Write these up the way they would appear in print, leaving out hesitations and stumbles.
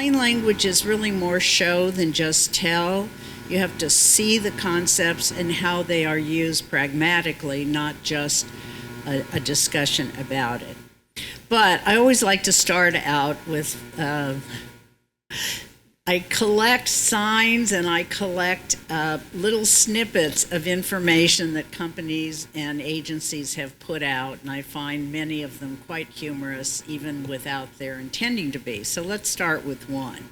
plain language is really more show than just tell. You have to see the concepts and how they are used pragmatically, not just a discussion about it. But I always like to start out with, I collect signs and I collect little snippets of information that companies and agencies have put out, and I find many of them quite humorous, even without their intending to be. So let's start with one.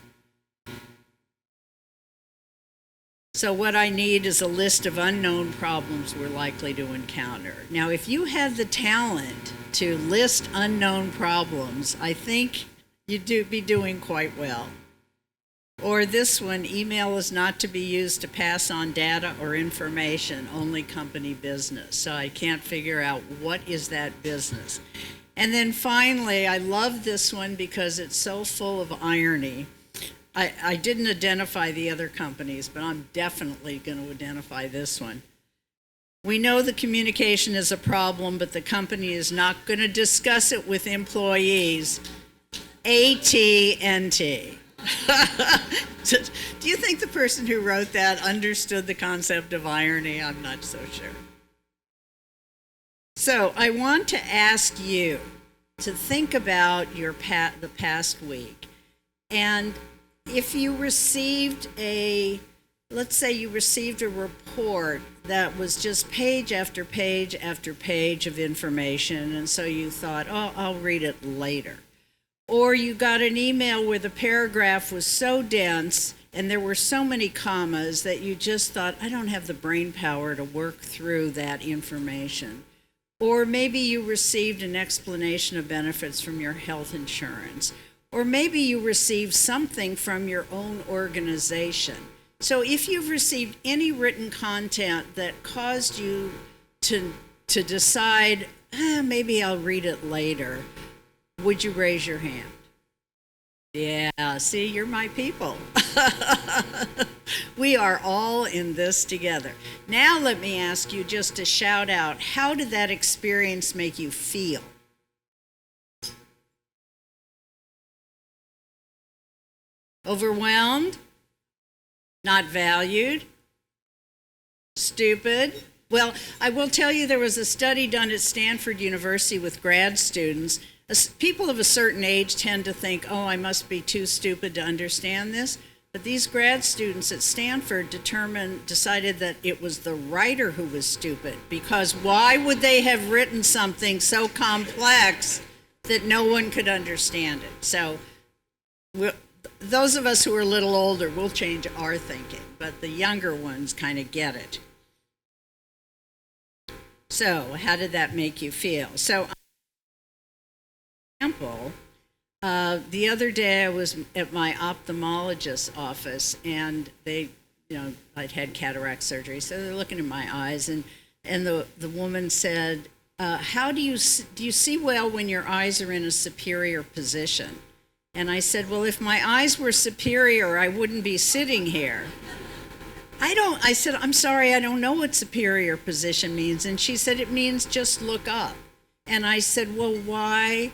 So what I need is a list of unknown problems we're likely to encounter. Now, if you had the talent to list unknown problems, I think you'd be doing quite well. Or this one, email is not to be used to pass on data or information, only company business. So I can't figure out what is that business. And then finally, I love this one because it's so full of irony. I didn't identify the other companies, but I'm definitely going to identify this one. We know the communication is a problem, but the company is not going to discuss it with employees. AT&T. Do you think the person who wrote that understood the concept of irony? I'm not so sure. So I want to ask you to think about the past week. And if you received let's say you received a report that was just page after page after page of information, and so you thought, oh, I'll read it later. Or you got an email where the paragraph was so dense and there were so many commas that you just thought, I don't have the brain power to work through that information. Or maybe you received an explanation of benefits from your health insurance. Or maybe you received something from your own organization. So if you've received any written content that caused you to decide, maybe I'll read it later, would you raise your hand? Yeah, see, you're my people. We are all in this together. Now let me ask you just to shout out, how did that experience make you feel? Overwhelmed? Not valued? Stupid? Well, I will tell you there was a study done at Stanford University with grad students. People of a certain age tend to think, oh, I must be too stupid to understand this. But these grad students at Stanford decided that it was the writer who was stupid, because why would they have written something so complex that no one could understand it? So those of us who are a little older, we'll change our thinking, but the younger ones kind of get it. So how did that make you feel? So, example, the other day I was at my ophthalmologist's office, and I'd had cataract surgery, so they're looking in my eyes, and the woman said, how do you see well when your eyes are in a superior position? And I said, well, if my eyes were superior, I wouldn't be sitting here. I said, I'm sorry, I don't know what superior position means. And she said, it means just look up. And I said, well, why?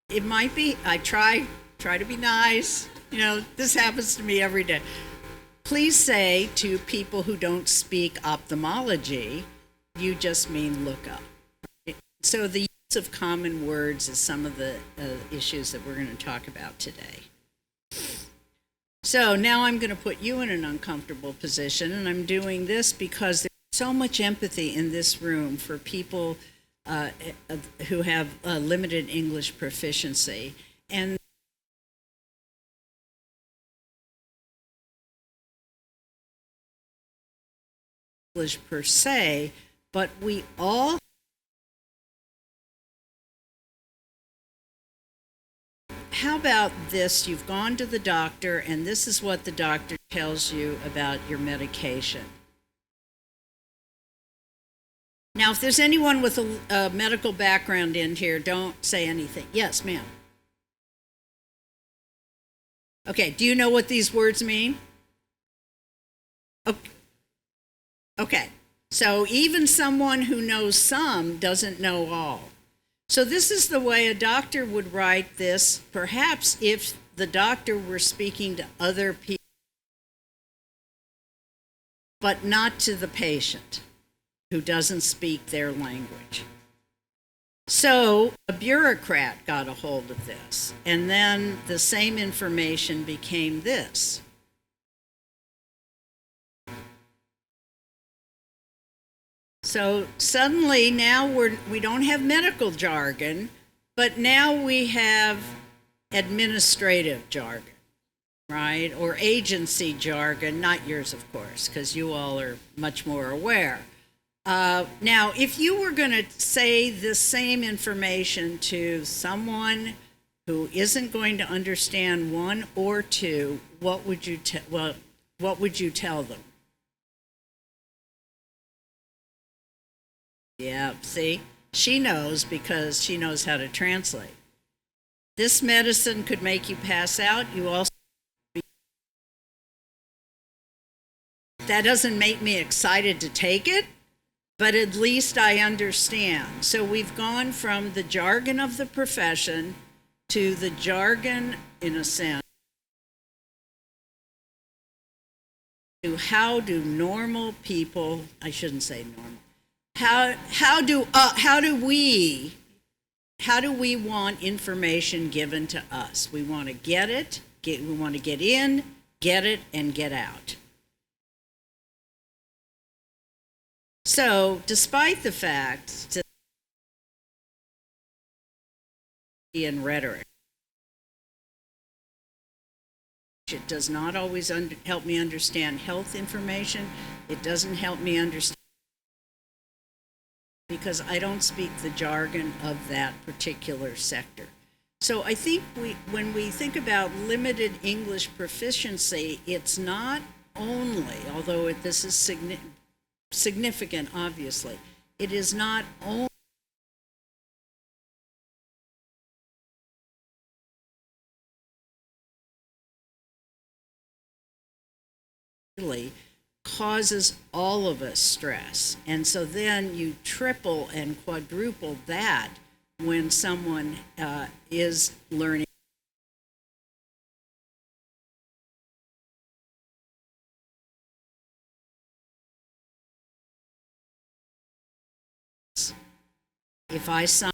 It might be, I try to be nice. This happens to me every day. Please say to people who don't speak ophthalmology, you just mean look up. Right? So the use of common words is some of the issues that we're going to talk about today. So now I'm going to put you in an uncomfortable position, and I'm doing this because there's so much empathy in this room for people who have limited English proficiency. And English per se, but we all how about this? You've gone to the doctor, and this is what the doctor tells you about your medication. Now, if there's anyone with a medical background in here, don't say anything. Yes, ma'am. Okay, do you know what these words mean? Okay, so even someone who knows some doesn't know all. So this is the way a doctor would write this, perhaps if the doctor were speaking to other people, but not to the patient who doesn't speak their language. So a bureaucrat got a hold of this, and then the same information became this. So suddenly now we don't have medical jargon, but now we have administrative jargon, right? Or agency jargon, not yours, of course, because you all are much more aware. Now, if you were going to say the same information to someone who isn't going to understand one or two, what would you tell them? Yeah, see, she knows because she knows how to translate. This medicine could make you pass out. You also. That doesn't make me excited to take it, but at least I understand. So we've gone from the jargon of the profession to the jargon, in a sense, to how do normal people, I shouldn't say normal, how do we want information given to us? We want to get it, we want to get in, get it, and get out. So, despite the fact that in rhetoric, it does not always help me understand health information. It doesn't help me understand because I don't speak the jargon of that particular sector. So I think when we think about limited English proficiency, it's not only, although this is significant, obviously, it is not only causes all of us stress. And so then you triple and quadruple that when someone is learning. If I sign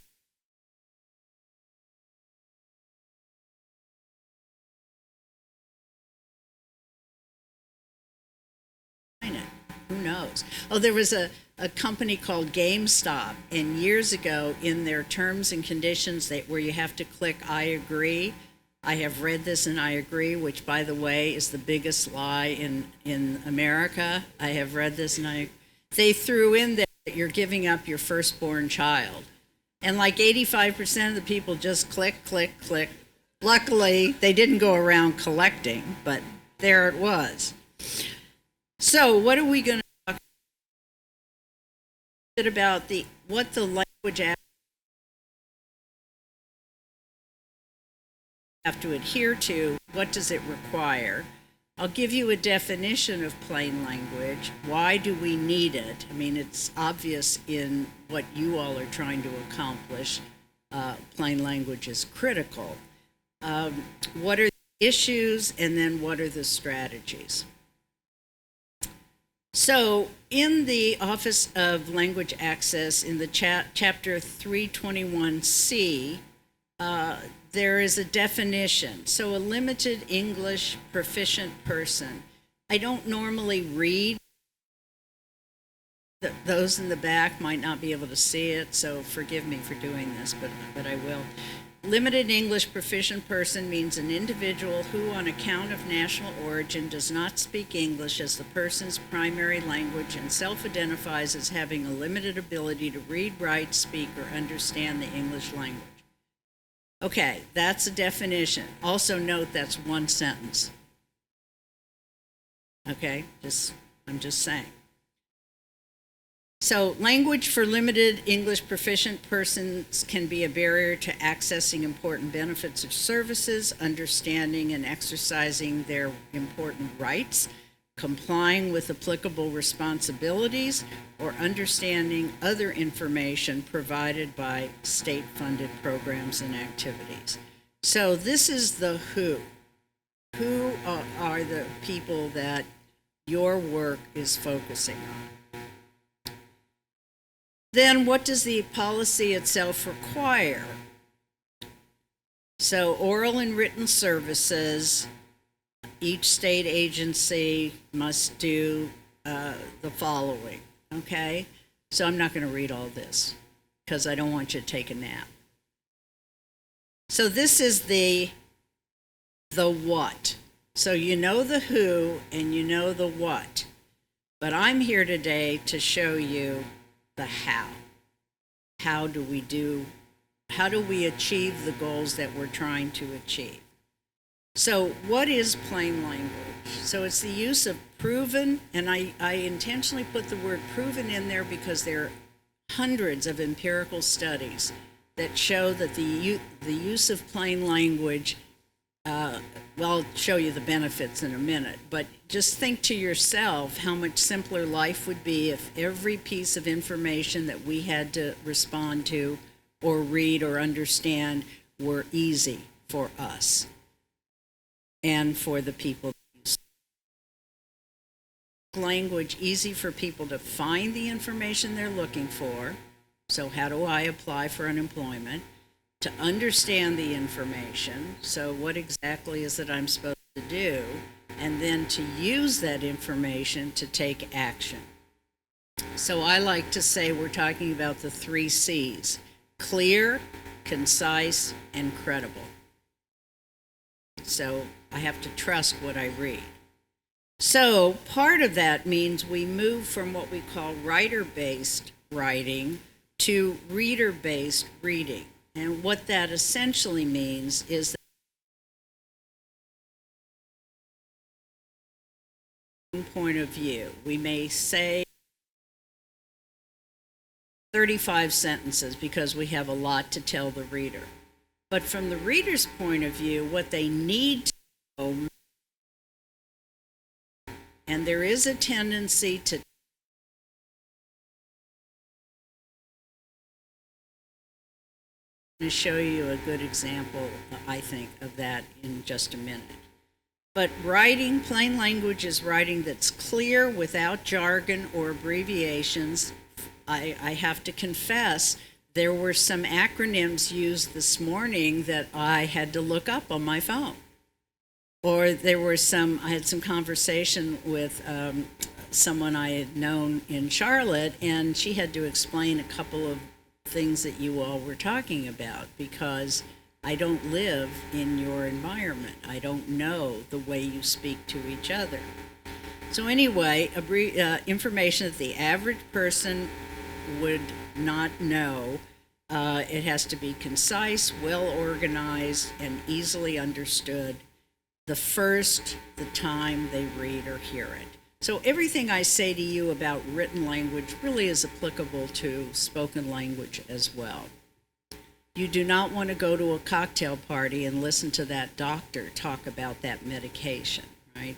it, who knows? Oh, there was a company called GameStop, and years ago in their terms and conditions where you have to click I agree. I have read this and I agree, which, by the way, is the biggest lie in America. I have read this and they threw in there that you're giving up your firstborn child. And like 85% of the people just click, click, click. Luckily, they didn't go around collecting, but there it was. So what are we going to talk about what the language have to adhere to? What does it require? I'll give you a definition of plain language. Why do we need it? I mean, it's obvious in what you all are trying to accomplish. Plain language is critical. What are the issues, and then what are the strategies? So in the Office of Language Access, in the chapter 321C, there is a definition. So a limited English proficient person. I don't normally read. Those in the back might not be able to see it, so forgive me for doing this, but I will. Limited English proficient person means an individual who, on account of national origin, does not speak English as the person's primary language and self-identifies as having a limited ability to read, write, speak, or understand the English language. Okay, that's a definition. Also note that's one sentence. Okay, I'm just saying. So language for limited English proficient persons can be a barrier to accessing important benefits or services, understanding and exercising their important rights, complying with applicable responsibilities, or understanding other information provided by state-funded programs and activities. So this is the who. Who are the people that your work is focusing on? Then what does the policy itself require? So oral and written services, each state agency must do the following, okay? So I'm not going to read all this because I don't want you to take a nap. So this is the what. So you know the who and you know the what. But I'm here today to show you the how. How do we achieve the goals that we're trying to achieve? So what is plain language? So it's the use of proven, and I intentionally put the word proven in there because there are hundreds of empirical studies that show that the use of plain language, well, I'll show you the benefits in a minute, but just think to yourself how much simpler life would be if every piece of information that we had to respond to or read or understand were easy for us and for the people. Language easy for people to find the information they're looking for. So how do I apply for unemployment? To understand the information. So what exactly is it I'm supposed to do? And then to use that information to take action. So I like to say we're talking about the 3 C's: clear, concise, and credible. So I have to trust what I read. So part of that means we move from what we call writer-based writing to reader-based reading. And what that essentially means is that point of view. We may say 35 sentences because we have a lot to tell the reader. But from the reader's point of view, what they need to know, and there is a tendency to show you a good example, I think, of that in just a minute. But writing, plain language is writing that's clear without jargon or abbreviations. I have to confess, there were some acronyms used this morning that I had to look up on my phone. Or I had some conversation with someone I had known in Charlotte, and she had to explain a couple of things that you all were talking about because I don't live in your environment. I don't know the way you speak to each other. So anyway, information that the average person would not know. It has to be concise, well organized, and easily understood the time they read or hear it. So everything I say to you about written language really is applicable to spoken language as well. You do not want to go to a cocktail party and listen to that doctor talk about that medication, right?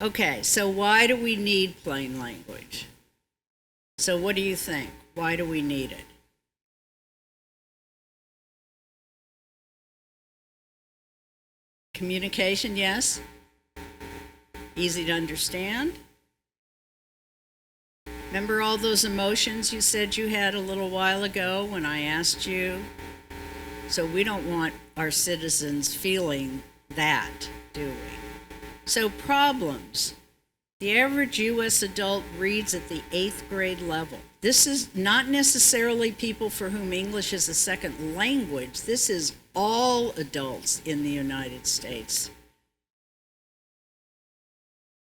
Okay, so why do we need plain language? So what do you think? Why do we need it? Communication, yes. Easy to understand. Remember all those emotions you said you had a little while ago when I asked you? So we don't want our citizens feeling that, do we? So problems. The average U.S. adult reads at the 8th grade level. This is not necessarily people for whom English is a second language. This is all adults in the United States.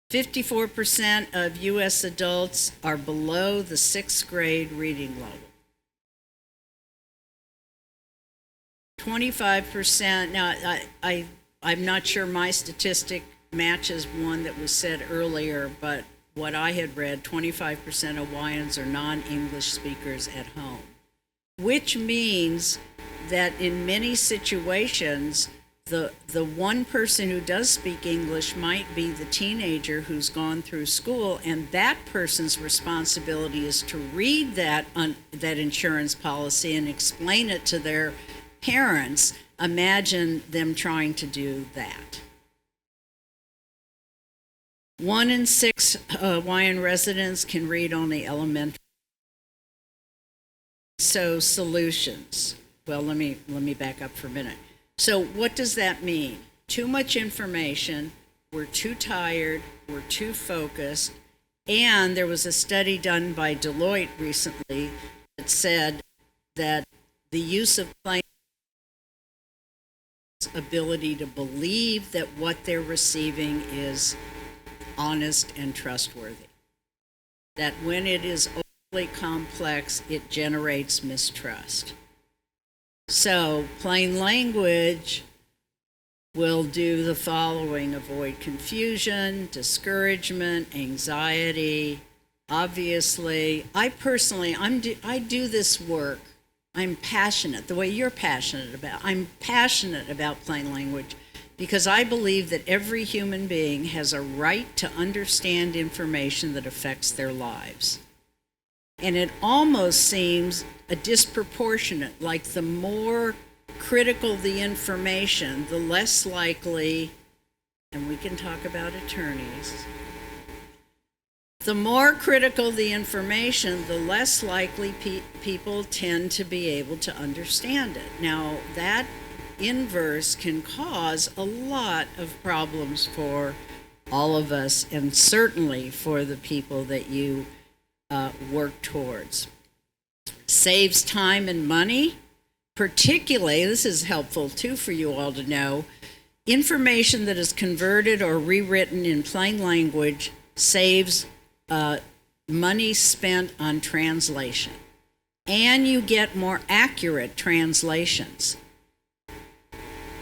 54% of U.S. adults are below the 6th grade reading level. 25%, now I'm not sure my statistic matches one that was said earlier, but what I had read, 25% of Hawaiians are non-English speakers at home, which means that in many situations, the one person who does speak English might be the teenager who's gone through school, and that person's responsibility is to read that insurance policy and explain it to their parents, imagine them trying to do that. 1 in 6 Hawaiian residents can read only elementary. So solutions. Well, let me back up for a minute. So what does that mean? Too much information, we're too tired, we're too focused, and there was a study done by Deloitte recently that said that the use of plain ability to believe that what they're receiving is honest and trustworthy. That when it is overly complex, it generates mistrust. So plain language will do the following: avoid confusion, discouragement, anxiety. Obviously, I do this work. I'm passionate, the way you're passionate about. I'm passionate about plain language because I believe that every human being has a right to understand information that affects their lives. And it almost seems a disproportionate, like the more critical the information, the less likely, and we can talk about attorneys, the more critical the information, the less likely people tend to be able to understand it. Now, that inverse can cause a lot of problems for all of us, and certainly for the people that you work towards. Saves time and money. Particularly, this is helpful too for you all to know, information that is converted or rewritten in plain language saves money spent on translation. And you get more accurate translations.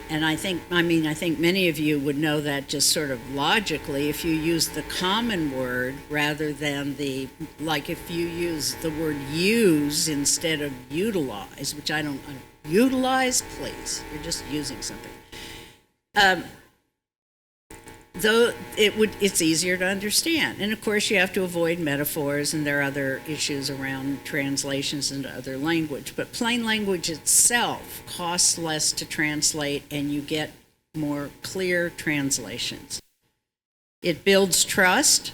And I think many of you would know that just sort of logically if you use the common word rather than like if you use the word use instead of utilize, which I don't, utilize, please, you're just using something. Though it's easier to understand. And of course you have to avoid metaphors, and there are other issues around translations into other language. But plain language itself costs less to translate, and you get more clear translations. It builds trust,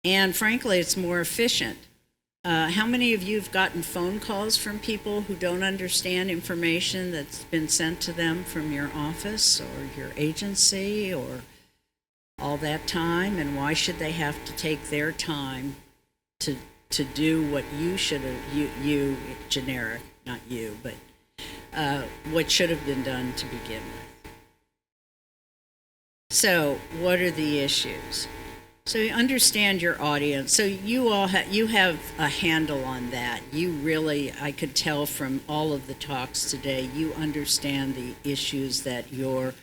and frankly, it's more efficient. How many of you have gotten phone calls from people who don't understand information that's been sent to them from your office or your agency or all that time, and why should they have to take their time to do what you should have, you generic, not you, but what should have been done to begin with? So what are the issues? So you understand your audience. So you all you have a handle on that. You really, I could tell from all of the talks today, you understand the issues that your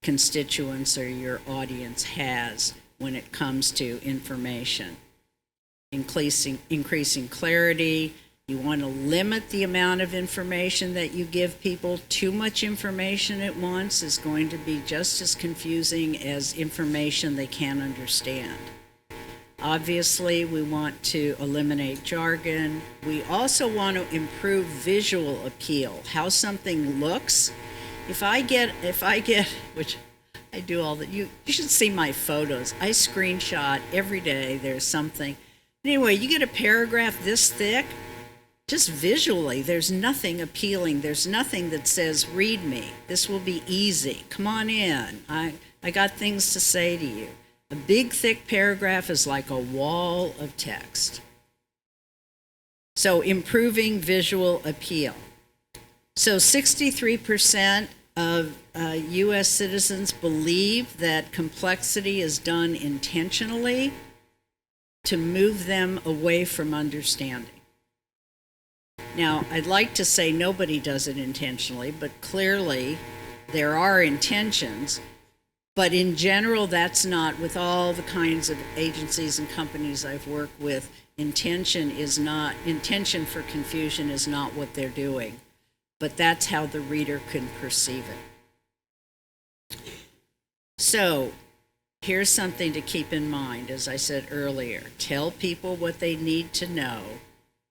constituents or your audience has when it comes to information. Increasing clarity. You want to limit the amount of information that you give people. Too much information at once is going to be just as confusing as information they can't understand. Obviously, we want to eliminate jargon. We also want to improve visual appeal, how something looks. If I get, which I do all that, you should see my photos. I screenshot every day, there's something. Anyway, you get a paragraph this thick, just visually, there's nothing appealing. There's nothing that says, read me. This will be easy. Come on in. I got things to say to you. A big, thick paragraph is like a wall of text. So improving visual appeal. So 63% of U.S. citizens believe that complexity is done intentionally to move them away from understanding. Now, I'd like to say nobody does it intentionally, but clearly there are intentions. But in general, that's not, with all the kinds of agencies and companies I've worked with, intention for confusion is not what they're doing. But that's how the reader can perceive it. So here's something to keep in mind, as I said earlier. Tell people what they need to know.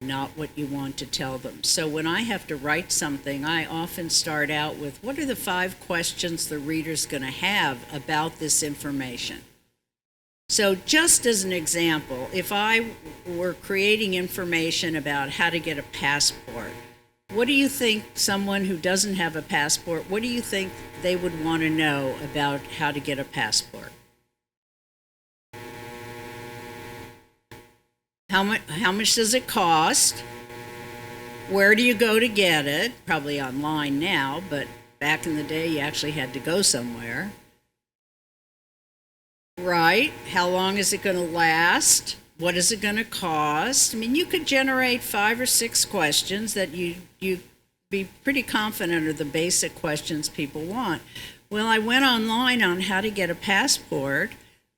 not what you want to tell them. So when I have to write something, I often start out with, what are the 5 questions the reader's going to have about this information? So just as an example, if I were creating information about how to get a passport, what do you think someone who doesn't have a passport, what do you think they would want to know about how to get a passport? How much does it cost? Where do you go to get it? Probably online now, but back in the day you actually had to go somewhere. Right? How long is it going to last? What is it going to cost? I mean, you could generate 5 or 6 questions that you be pretty confident are the basic questions people want. Well, I went online on how to get a passport.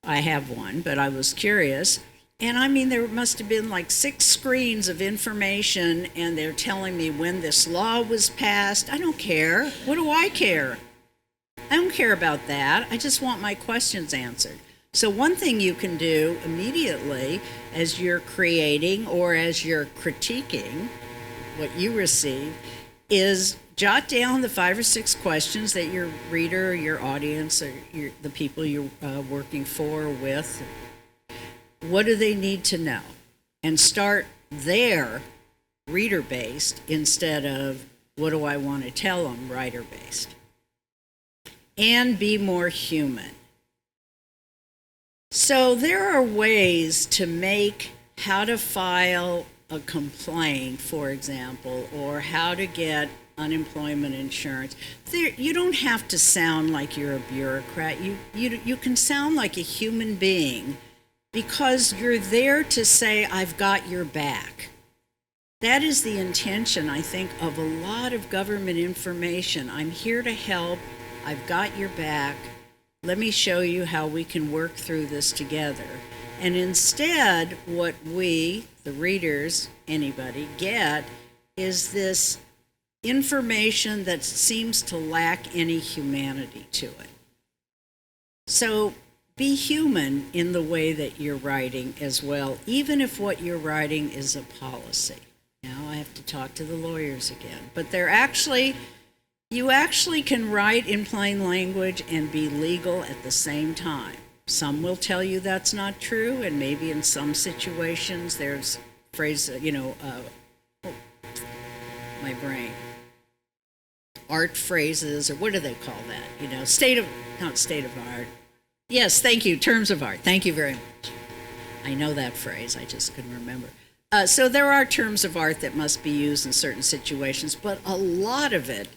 I have one, but I was curious. And I mean, there must have been like 6 screens of information, and they're telling me when this law was passed. I don't care. What do I care? I don't care about that. I just want my questions answered. So one thing you can do immediately as you're creating or as you're critiquing what you receive is jot down the 5 or 6 questions that your reader, your audience, or the people you're working for or with, what do they need to know? And start there, reader-based, instead of what do I want to tell them, writer-based. And be more human. So there are ways to make how to file a complaint, for example, or how to get unemployment insurance. You don't have to sound like you're a bureaucrat. You can sound like a human being because you're there to say, I've got your back. That is the intention, I think, of a lot of government information. I'm here to help. I've got your back. Let me show you how we can work through this together. And instead, what we, the readers, anybody, get is this information that seems to lack any humanity to it. So be human in the way that you're writing as well, even if what you're writing is a policy. Now I have to talk to the lawyers again. But you actually can write in plain language and be legal at the same time. Some will tell you that's not true, and maybe in some situations there's my brain, art phrases, or what do they call that? Not state of art. Yes, thank you, terms of art. Thank you very much. I know that phrase, I just couldn't remember. So there are terms of art that must be used in certain situations, but a lot of it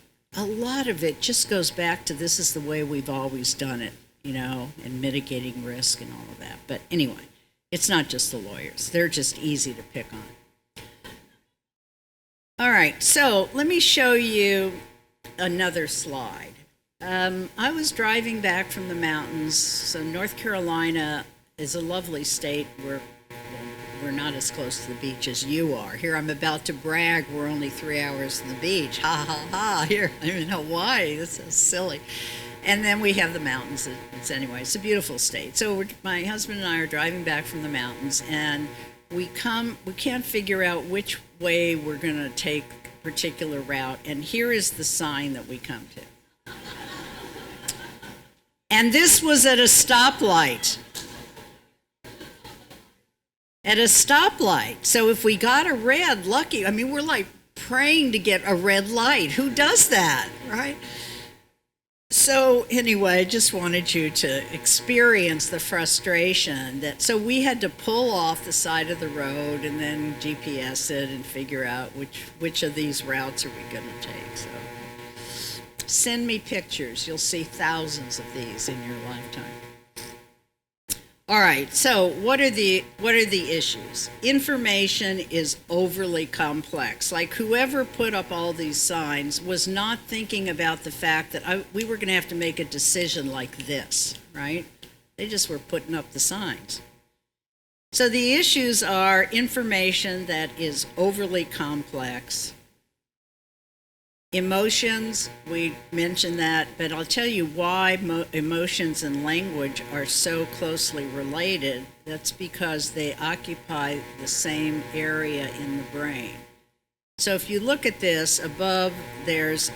just goes back to this is the way we've always done it, and mitigating risk and all of that. But anyway, it's not just the lawyers. They're just easy to pick on. All right, so let me show you another slide. I was driving back from the mountains. So North Carolina is a lovely state. We're not as close to the beach as you are. Here I'm about to brag, we're only 3 hours from the beach. Ha, ha, ha. Here, I'm in Hawaii. This is silly. And then we have the mountains. It's a beautiful state. So my husband and I are driving back from the mountains, and we can't figure out which way we're going to take a particular route. And here is the sign that we come to. And this was at a stoplight. At a stoplight. So if we got a red, lucky. I mean, we're like praying to get a red light. Who does that, right? So anyway, I just wanted you to experience the frustration so we had to pull off the side of the road and then GPS it and figure out which of these routes are we going to take. So send me pictures. You'll see thousands of these in your lifetime. All right, so what are the issues? Information is overly complex. Like whoever put up all these signs was not thinking about the fact that we were going to have to make a decision like this, right? They just were putting up the signs. So the issues are information that is overly complex, Emotions, we mentioned that, but I'll tell you why emotions and language are so closely related. That's because they occupy the same area in the brain. So if you look at this, above there's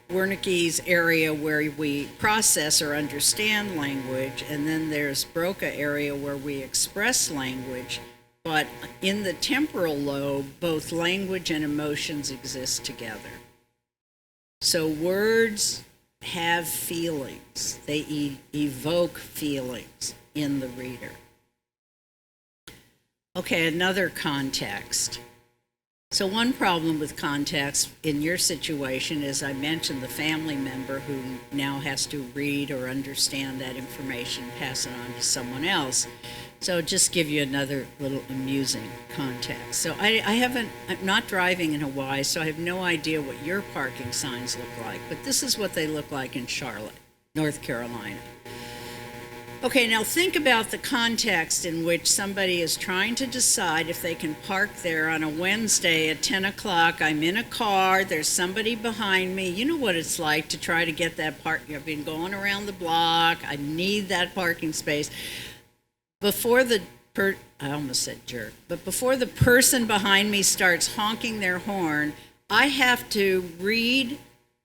Wernicke's area where we process or understand language, and then there's Broca area where we express language. But in the temporal lobe, both language and emotions exist together. So words have feelings. They evoke feelings in the reader. Okay, another context. So one problem with context in your situation is I mentioned the family member who now has to read or understand that information, pass it on to someone else. So just give you another little amusing context. So I'm not driving in Hawaii, so I have no idea what your parking signs look like, but this is what they look like in Charlotte, North Carolina. Okay, now think about the context in which somebody is trying to decide if they can park there on a Wednesday at 10 o'clock. I'm in a car, there's somebody behind me. You know what it's like to try to get that park. I've been going around the block. I need that parking space. Before the I almost said jerk, but before the person behind me starts honking their horn, I have to read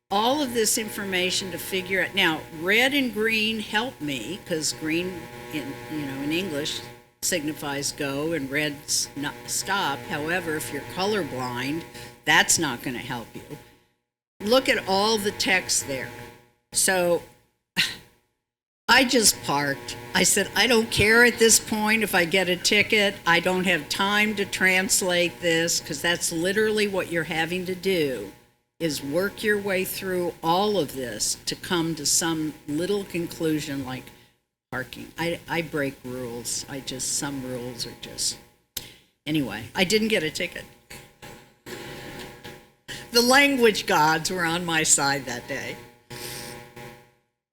all of this information to figure out. Now, red and green help me because green, in English, signifies go and red stop. However, if you're colorblind, that's not going to help you. Look at all the text there. So I just parked. I said, I don't care at this point if I get a ticket. I don't have time to translate this because that's literally what you're having to do, is work your way through all of this to come to some little conclusion like parking. I break rules. Some rules are just... Anyway, I didn't get a ticket. The language gods were on my side that day.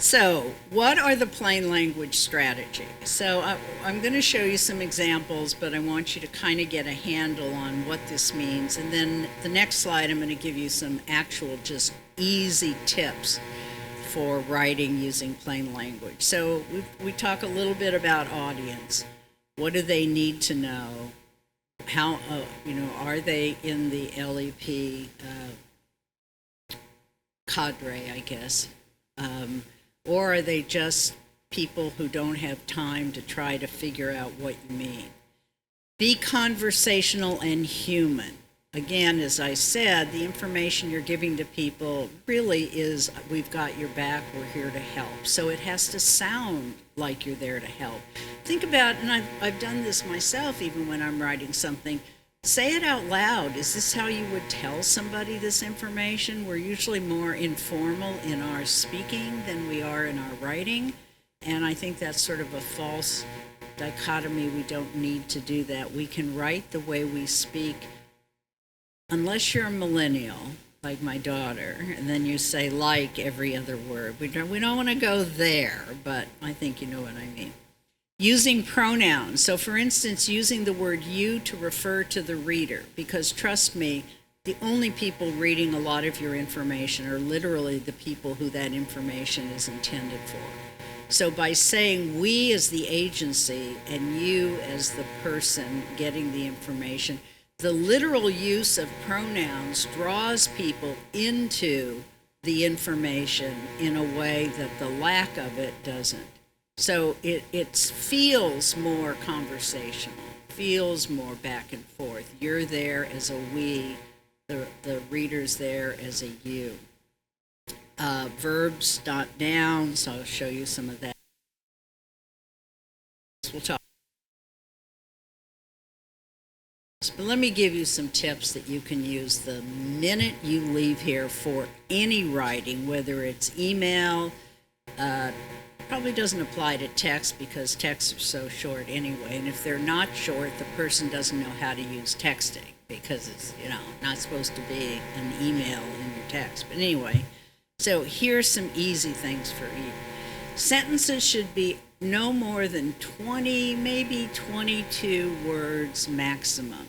So, what are the plain language strategies? So, I'm going to show you some examples, but I want you to kind of get a handle on what this means. And then the next slide, I'm going to give you some actual just easy tips for writing using plain language. So, we talk a little bit about audience. What do they need to know? How, are they in the LEP cadre, I guess? Or are they just people who don't have time to try to figure out what you mean? Be conversational and human. Again, as I said, the information you're giving to people really is, we've got your back, we're here to help. So it has to sound like you're there to help. Think about, and I've done this myself even when I'm writing something, say it out loud. Is this how you would tell somebody this information? We're usually more informal in our speaking than we are in our writing. And I think that's sort of a false dichotomy. We don't need to do that. We can write the way we speak, unless you're a millennial, like my daughter, and then you say like every other word. We don't want to go there, but I think you know what I mean. Using pronouns. So for instance, using the word you to refer to the reader, because trust me, the only people reading a lot of your information are literally the people who that information is intended for. So by saying we as the agency and you as the person getting the information, the literal use of pronouns draws people into the information in a way that the lack of it doesn't. So it feels more conversational, feels more back and forth. You're there as a we, the reader's there as a you. Verbs, not nouns, I'll show you some of that. We'll talk. But let me give you some tips that you can use the minute you leave here for any writing, whether it's email, probably doesn't apply to text because texts are so short anyway. And if they're not short, the person doesn't know how to use texting because it's, not supposed to be an email in your text. But anyway, so here's some easy things for you. Sentences should be no more than 20, maybe 22 words maximum.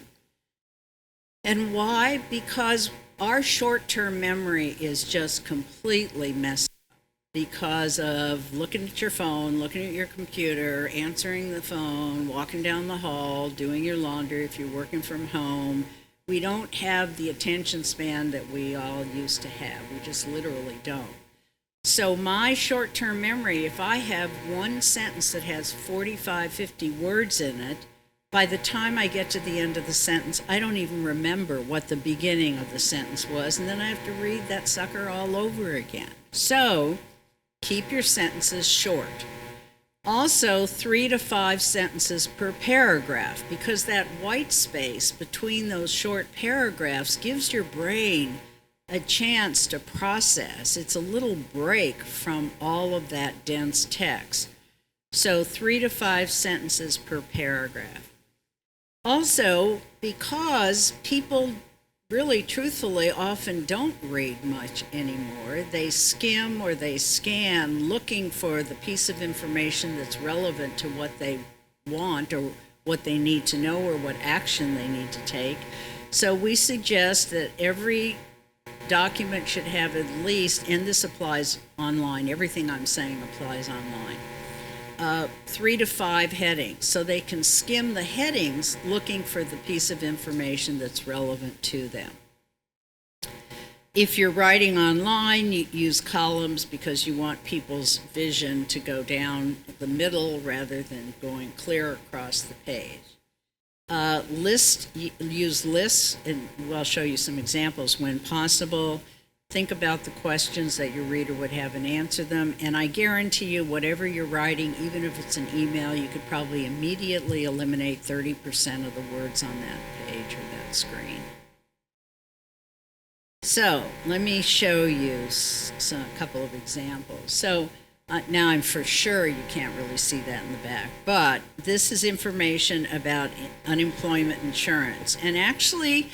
And why? Because our short-term memory is just completely messed up because of looking at your phone, looking at your computer, answering the phone, walking down the hall, doing your laundry if you're working from home. We don't have the attention span that we all used to have. We just literally don't. So my short-term memory, if I have one sentence that has 45, 50 words in it, by the time I get to the end of the sentence, I don't even remember what the beginning of the sentence was, and then I have to read that sucker all over again. So keep your sentences short. Also, 3 to 5 sentences per paragraph, because that white space between those short paragraphs gives your brain a chance to process. It's a little break from all of that dense text. So 3 to 5 sentences per paragraph. Also, because people really truthfully often don't read much anymore, they skim or they scan looking for the piece of information that's relevant to what they want or what they need to know or what action they need to take. So we suggest that every document should have at least, and this applies online, everything I'm saying applies online, 3 to 5 headings, so they can skim the headings looking for the piece of information that's relevant to them. If you're writing online, you use columns because you want people's vision to go down the middle rather than going clear across the page. Use lists, and I'll show you some examples when possible. Think about the questions that your reader would have and answer them. And I guarantee you, whatever you're writing, even if it's an email, you could probably immediately eliminate 30% of the words on that page or that screen. So let me show you a couple of examples. So now I'm for sure you can't really see that in the back, but this is information about unemployment insurance. And actually,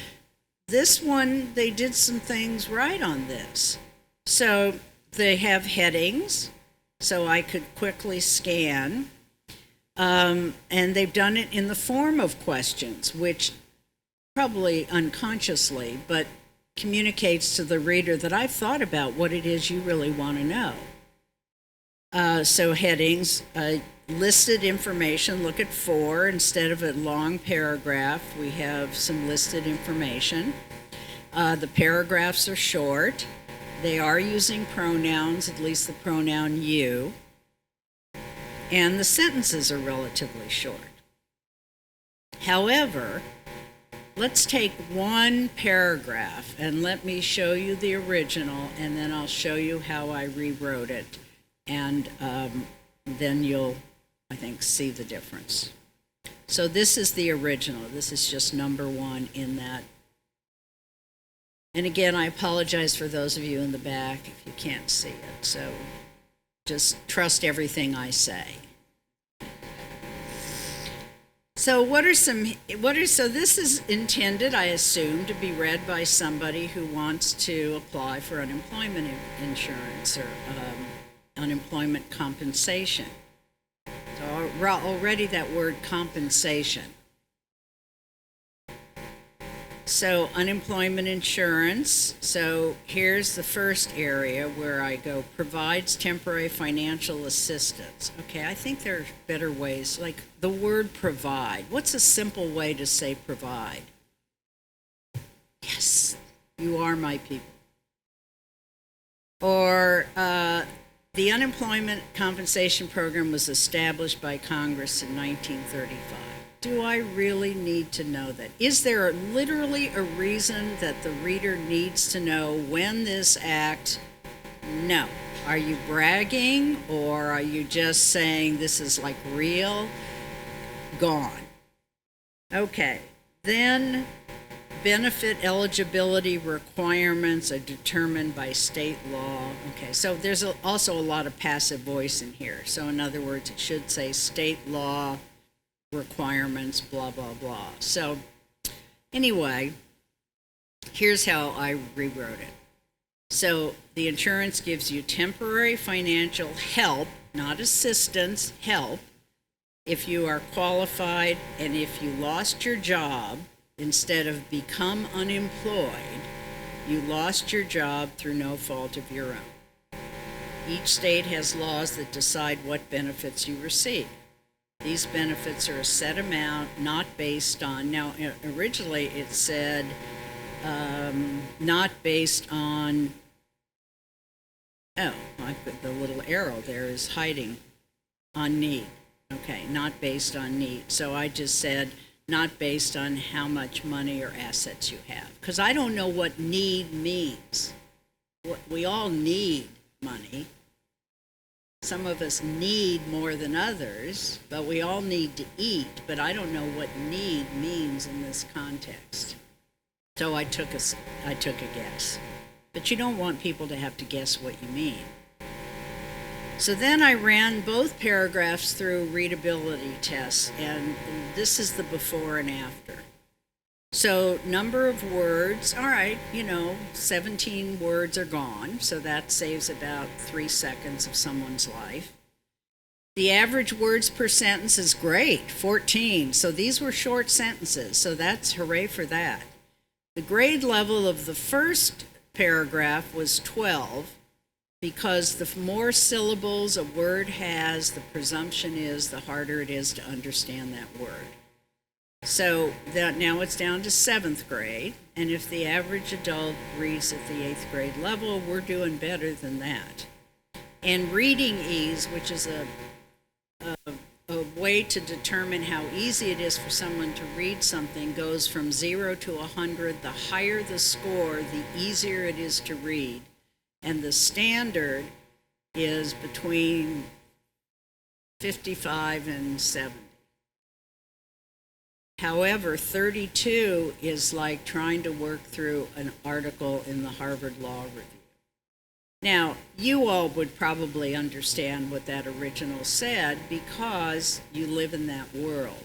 this one, they did some things right on this. So they have headings, so I could quickly scan, and they've done it in the form of questions, which probably unconsciously, but communicates to the reader that I've thought about what it is you really want to know. So headings, listed information, look at 4. Instead of a long paragraph, we have some listed information. The paragraphs are short. They are using pronouns, at least the pronoun you. And the sentences are relatively short. However, let's take one paragraph and let me show you the original, and then I'll show you how I rewrote it. And then you'll, I think, see the difference. So this is the original. This is just number 1 in that. And again, I apologize for those of you in the back if you can't see it. So just trust everything I say. So so this is intended, I assume, to be read by somebody who wants to apply for unemployment insurance or unemployment compensation. So already that word compensation. So unemployment insurance, so here's the first area where I go, provides temporary financial assistance. Okay, I think there are better ways, like the word provide. What's a simple way to say provide? Yes, you are my people. Or the unemployment compensation program was established by Congress in 1935. Do I really need to know that? Is there literally a reason that the reader needs to know when this act? No. Are you bragging, or are you just saying this is like real? Gone. Okay. Then benefit eligibility requirements are determined by state law. Okay, so there's also a lot of passive voice in here. So in other words, it should say state law requirements, blah, blah, blah. So anyway, here's how I rewrote it. So the insurance gives you temporary financial help, not assistance, help, if you are qualified and if you lost your job, instead of become unemployed, You lost your job through no fault of your own. Each state has laws that decide what benefits you receive. These benefits are a set amount, not based on, now originally it said not based on, oh, the little arrow there is hiding on need. Okay, not based on need. So I just said not based on how much money or assets you have. Because I don't know what need means. We all need money. Some of us need more than others, but we all need to eat. But I don't know what need means in this context. So I took a guess. But you don't want people to have to guess what you mean. So then I ran both paragraphs through readability tests, and this is the before and after. So number of words, all right, 17 words are gone, so that saves about 3 seconds of someone's life. The average words per sentence is great, 14. So these were short sentences, so that's hooray for that. The grade level of the first paragraph was 12, because the more syllables a word has, the presumption is the harder it is to understand that word. So now it's down to 7th grade, and if the average adult reads at the 8th grade level, we're doing better than that. And reading ease, which is a way to determine how easy it is for someone to read something, goes from 0 to 100. The higher the score, the easier it is to read. And the standard is between 55 and 70. However, 32 is like trying to work through an article in the Harvard Law Review. Now, you all would probably understand what that original said because you live in that world.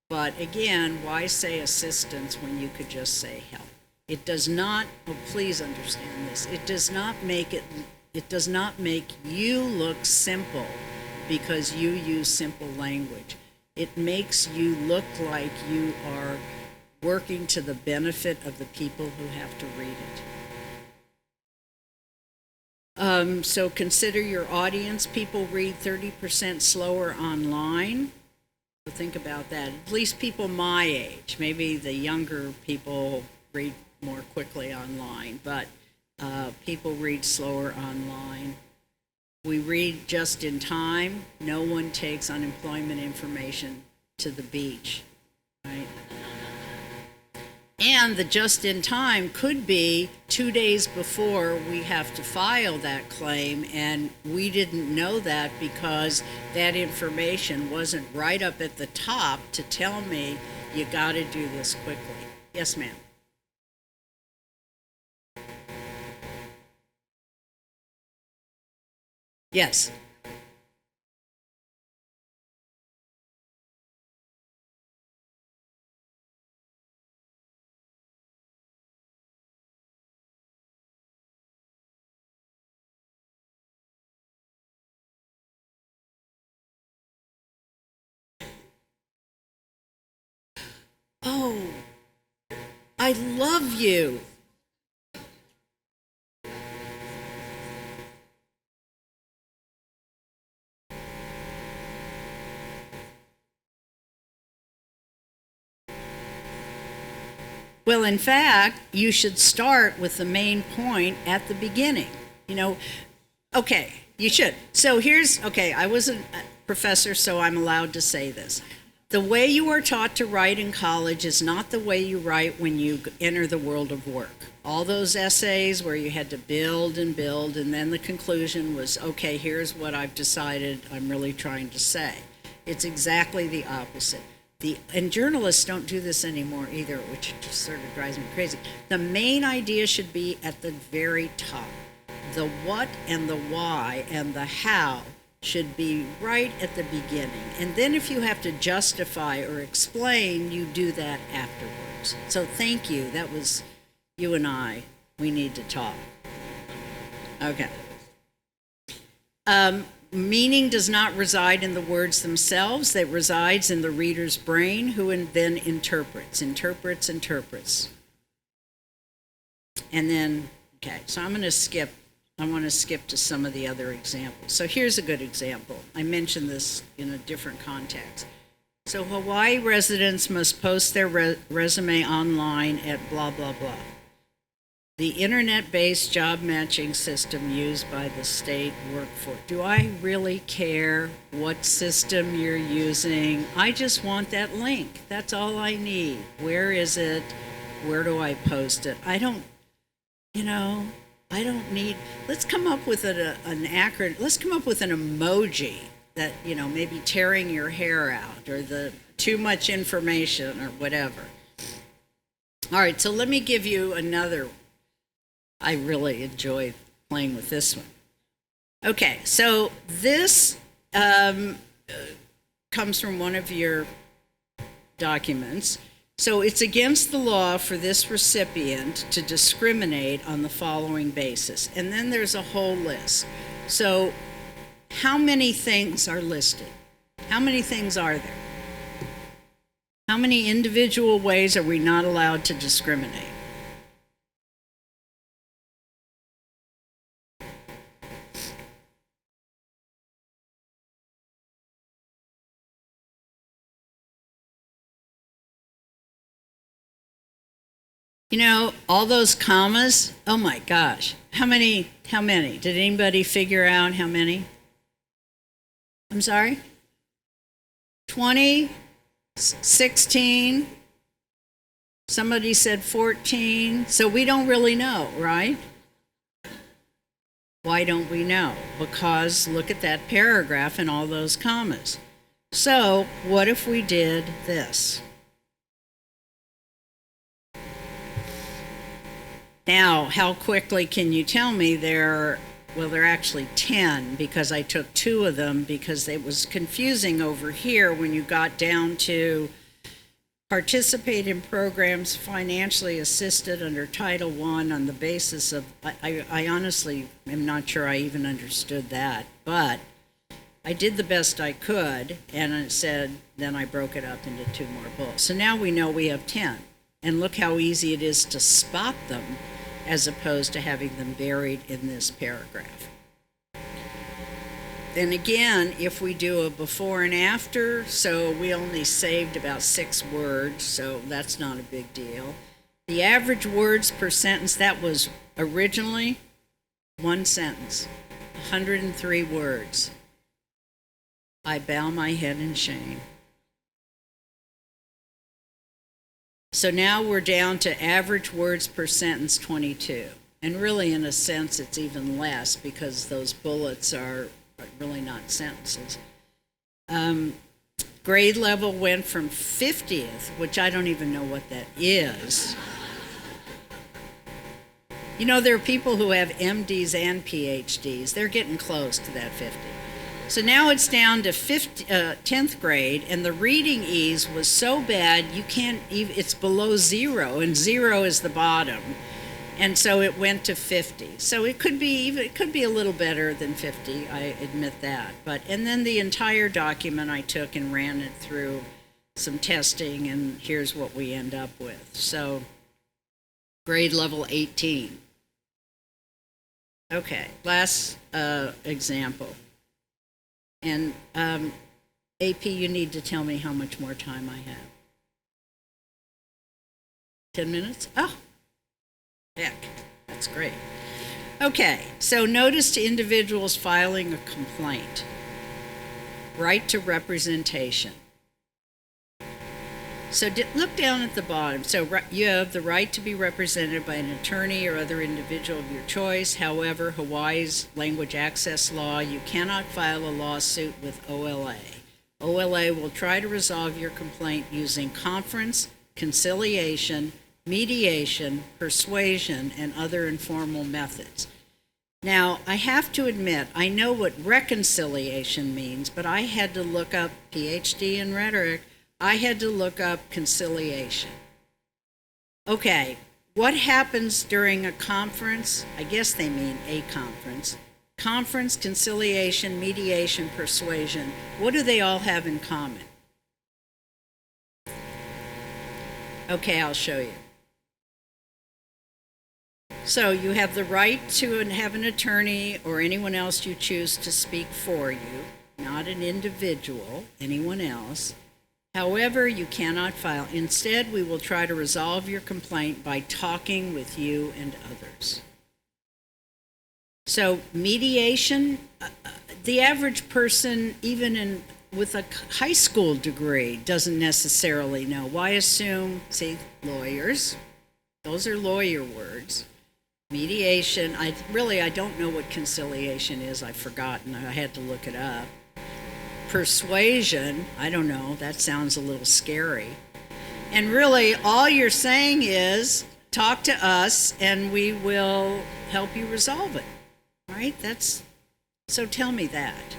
But again, why say assistance when you could just say help? It does not, please understand this, it does not make you look simple because you use simple language. It makes you look like you are working to the benefit of the people who have to read it. So consider your audience. People read 30% slower online. So think about that. At least people my age. Maybe the younger people read more quickly online, but people read slower online. We read just in time. No one takes unemployment information to the beach, right? And the just in time could be 2 days before we have to file that claim, and we didn't know that because that information wasn't right up at the top to tell me you got to do this quickly. Yes, ma'am. Yes. Oh, I love you. Well, in fact, you should start with the main point at the beginning. Okay, you should. So I was a professor, so I'm allowed to say this. The way you are taught to write in college is not the way you write when you enter the world of work. All those essays where you had to build, and then the conclusion was, okay, here's what I've decided I'm really trying to say. It's exactly the opposite. And journalists don't do this anymore either, which just sort of drives me crazy. The main idea should be at the very top. The what and the why and the how should be right at the beginning. And then if you have to justify or explain, you do that afterwards. So thank you. That was you and I. We need to talk. Okay. Meaning does not reside in the words themselves. It resides in the reader's brain, who then interprets. And then, okay, so I want to skip to some of the other examples. So here's a good example. I mentioned this in a different context. So Hawaii residents must post their resume online at blah, blah, blah. The internet-based job matching system used by the state workforce. Do I really care what system you're using? I just want that link. That's all I need. Where is it? Where do I post it? I don't need, let's come up with an acronym. Let's come up with an emoji that, maybe tearing your hair out or the too much information or whatever. All right, so let me give you another one. I really enjoy playing with this one. Okay, so this comes from one of your documents. So it's against the law for this recipient to discriminate on the following basis. And then there's a whole list. So how many things are listed? How many things are there? How many individual ways are we not allowed to discriminate? All those commas, oh my gosh. How many? Did anybody figure out how many? I'm sorry? 20, 16, somebody said 14. So we don't really know, right? Why don't we know? Because look at that paragraph and all those commas. So what if we did this? Now, how quickly can you tell me there are actually 10 because I took 2 of them because it was confusing over here when you got down to participate in programs financially assisted under Title I on the basis of, I honestly am not sure I even understood that, but I did the best I could, and it said, then I broke it up into 2 more bullets. So now we know we have 10, and look how easy it is to spot them as opposed to having them buried in this paragraph. Then again, if we do a before and after, so we only saved about 6 words, so that's not a big deal. The average words per sentence, that was originally 1 sentence, 103 words. I bow my head in shame. So now we're down to average words per sentence 22. And really, in a sense, it's even less because those bullets are really not sentences. Grade level went from 50th, which I don't even know what that is. There are people who have MDs and PhDs. They're getting close to that 50. So now it's down to 10th grade, and the reading ease was so bad you can't even, it's below 0, and 0 is the bottom. And so it went to 50. So it could be a little better than 50, I admit that. And then the entire document I took and ran it through some testing, and here's what we end up with. So grade level 18. Okay, last example. And AP, you need to tell me how much more time I have. 10 minutes? Oh, heck, that's great. Okay, so notice to individuals filing a complaint. Right to representation. So look down at the bottom. So you have the right to be represented by an attorney or other individual of your choice. However, Hawaii's language access law, you cannot file a lawsuit with OLA. OLA will try to resolve your complaint using conference, conciliation, mediation, persuasion, and other informal methods. Now, I have to admit, I know what reconciliation means, but I had to look up PhD in rhetoric. I had to look up conciliation. Okay, what happens during a conference? I guess they mean a conference. Conference, conciliation, mediation, persuasion. What do they all have in common? Okay, I'll show you. So you have the right to have an attorney or anyone else you choose to speak for you, not an individual, anyone else. However, you cannot file. Instead, we will try to resolve your complaint by talking with you and others. So mediation, the average person, even with a high school degree, doesn't necessarily know. Why assume, see, lawyers, those are lawyer words. Mediation, I don't know what conciliation is. I've forgotten. I had to look it up. Persuasion, I don't know. That sounds a little scary. And really, all you're saying is talk to us and we will help you resolve it. Right? So tell me that.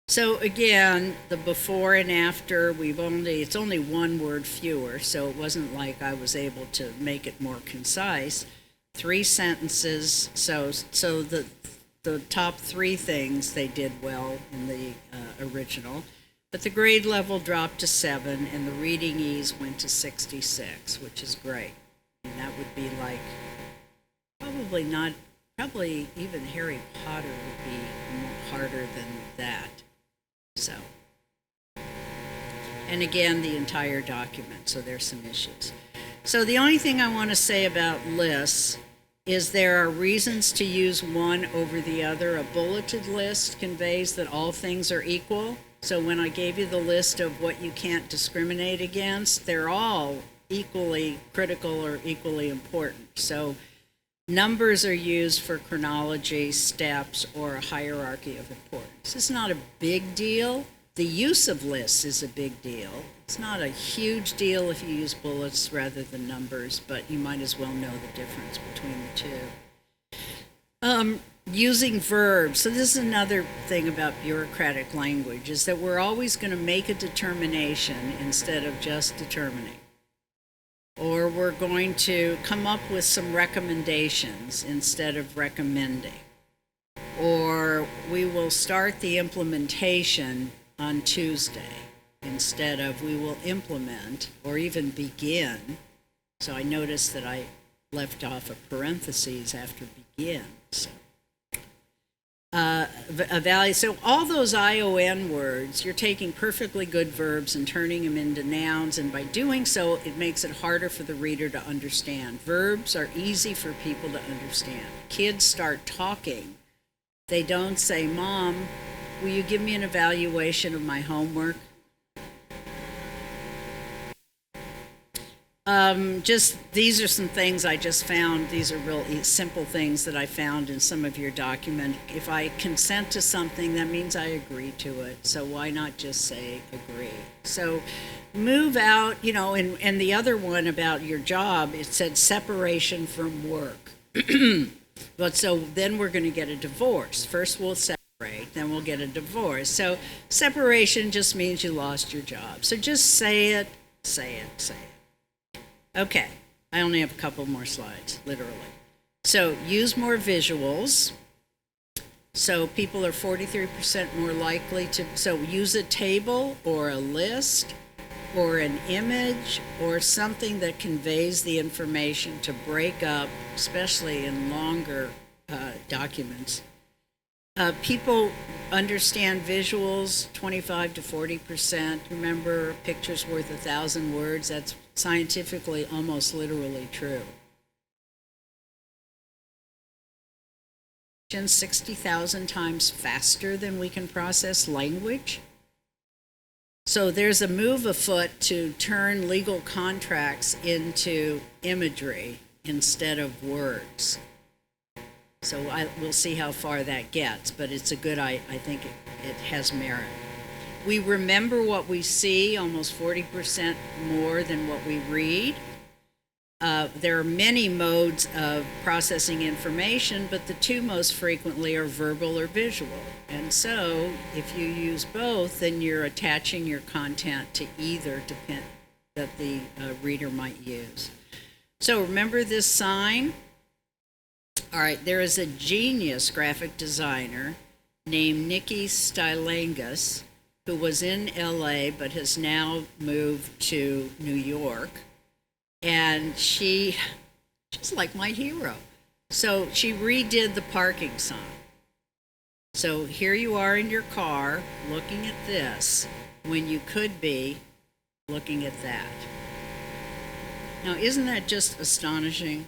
So again, the before and after, it's only one word fewer, so it wasn't like I was able to make it more concise. 3 sentences, so the top 3 things they did well in the original, but the grade level dropped to 7 and the reading ease went to 66, which is great. And that would be like, probably even Harry Potter would be harder than that. So, and again, the entire document, so there's some issues. So the only thing I want to say about lists is there are reasons to use one over the other. A bulleted list conveys that all things are equal. So when I gave you the list of what you can't discriminate against, they're all equally critical or equally important. So numbers are used for chronology, steps, or a hierarchy of importance. It's not a big deal. The use of lists is a big deal. It's not a huge deal if you use bullets rather than numbers, but you might as well know the difference between the two. Using verbs. So this is another thing about bureaucratic language, is that we're always going to make a determination instead of just determining. Or we're going to come up with some recommendations instead of recommending. Or we will start the implementation on Tuesday instead of we will implement or even begin. So I noticed that I left off a parentheses after begin. So, so all those ION words, you're taking perfectly good verbs and turning them into nouns, and by doing so, it makes it harder for the reader to understand. Verbs are easy for people to understand. Kids start talking. They don't say, "Mom, will you give me an evaluation of my homework?" These are some things I just found. These are real simple things that I found in some of your document. If I consent to something, that means I agree to it. So why not just say agree? So move out, and the other one about your job, it said separation from work. But so then we're going to get a divorce. First we'll separate, then we'll get a divorce. So separation just means you lost your job. So just say it, say it, say it. Okay, I only have a couple more slides, literally. So use more visuals. So people are 43% more likely to, so use a table or a list or an image or something that conveys the information to break up, especially in longer documents. People understand visuals 25 to 40%. Remember, a picture's worth 1,000 words. That's scientifically almost literally true. 60,000 times faster than we can process language. So there's a move afoot to turn legal contracts into imagery instead of words. So we'll see how far that gets, but it's a good, I think it has merit. We remember what we see almost 40% more than what we read. There are many modes of processing information, but the two most frequently are verbal or visual. And so if you use both, then you're attaching your content to either that the reader might use. So remember this sign? All right, there is a genius graphic designer named Nikki Stylangas who was in LA but has now moved to New York. and she's like my hero. So she redid the parking sign. So here you are in your car looking at this when you could be looking at that. Now, isn't that just astonishing,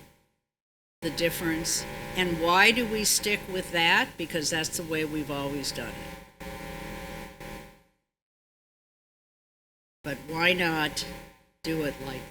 the difference? And why do we stick with that? Because that's the way we've always done it. But why not do it like